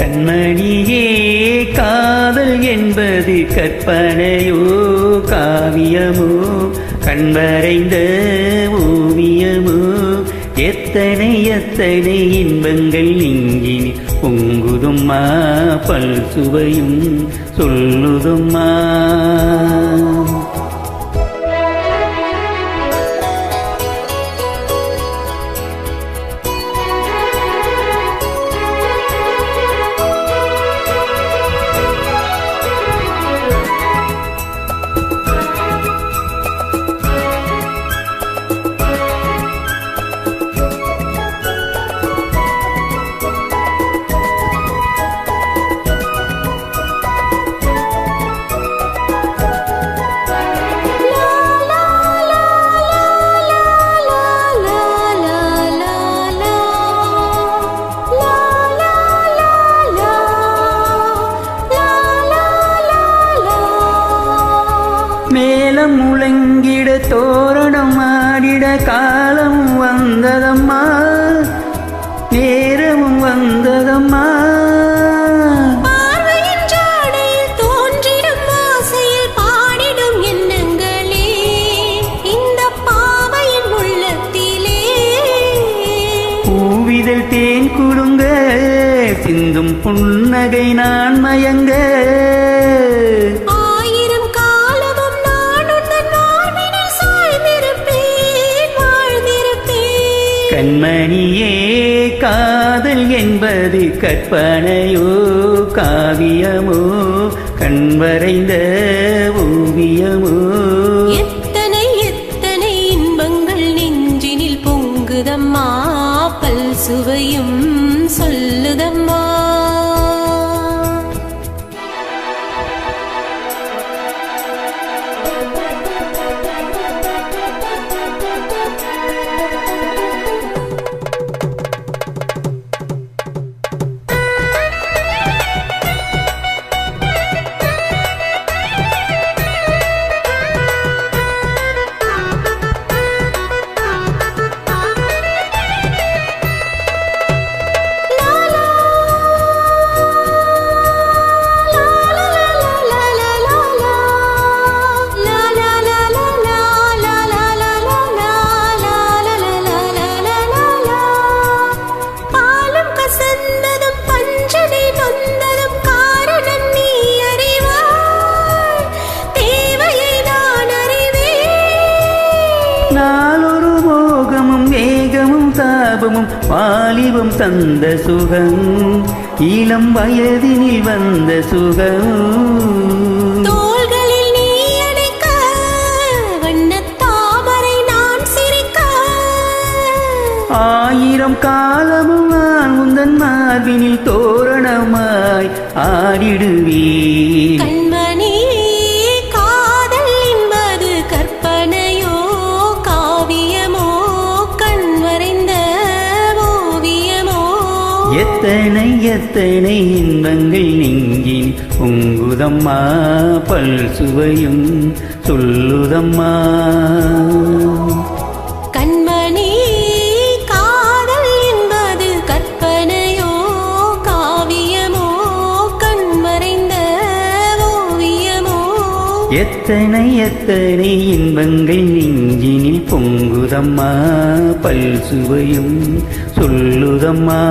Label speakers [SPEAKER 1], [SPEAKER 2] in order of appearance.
[SPEAKER 1] கண்மணியே காதல் என்பது கற்பனையோ காவியமோ கண்வரைந்த ஓவியமோ எத்தனை எத்தனை இன்பங்கள் இங்கினி பொங்குதும்மா பல் சுவையும் சொல்லுதும்மா. மேலம் முழங்கிட தோரணம் ஆடிட காலம் வந்ததம்மா நேரமும் வந்ததம்மா.
[SPEAKER 2] தோன்றிடும் ஆசையில் பாடிடும் எண்ணங்களே இந்த பாவையின் உள்ளத்திலே
[SPEAKER 1] பூவிதழ் தேன் குடுங்க சிந்தும் புன்னகை நான் மயங்க கண்மணியே காதல் என்பது கற்பனையோ காவியமோ கண்வரைந்த ஓவியமோ
[SPEAKER 2] எத்தனை எத்தனை இன்பங்கள் நெஞ்சினில் பொங்குதம்மா பல் சுவையும் சொல்லுதம்மா.
[SPEAKER 1] நாளொரு மோகமும் வேகமும் தாபமும் வாலிபம் தந்த சுகம் இளம் வயதினில் வந்த சுகம்
[SPEAKER 2] தோள்களில் நீ அணைக்க வண்ணத் தாமரை நான் சிரிக்க
[SPEAKER 1] ஆயிரம் காலமும் நான் உந்தன் மார்பினில் தோரணமாய் ஆடிடுவேன். எத்தனை எத்தனை இன்பங்கள் நெஞ்சில் பொங்குதம்மா பல் சுவையும் சொல்லுதம்மா.
[SPEAKER 2] கண்மணி காதல் என்பது கற்பனையோ காவியமோ கண்மறைந்த ஓவியமோ
[SPEAKER 1] எத்தனை எத்தனை இன்பங்கள் நெஞ்சினில் பொங்குதம்மா பல் சுவையும் சொல்லுதம்மா.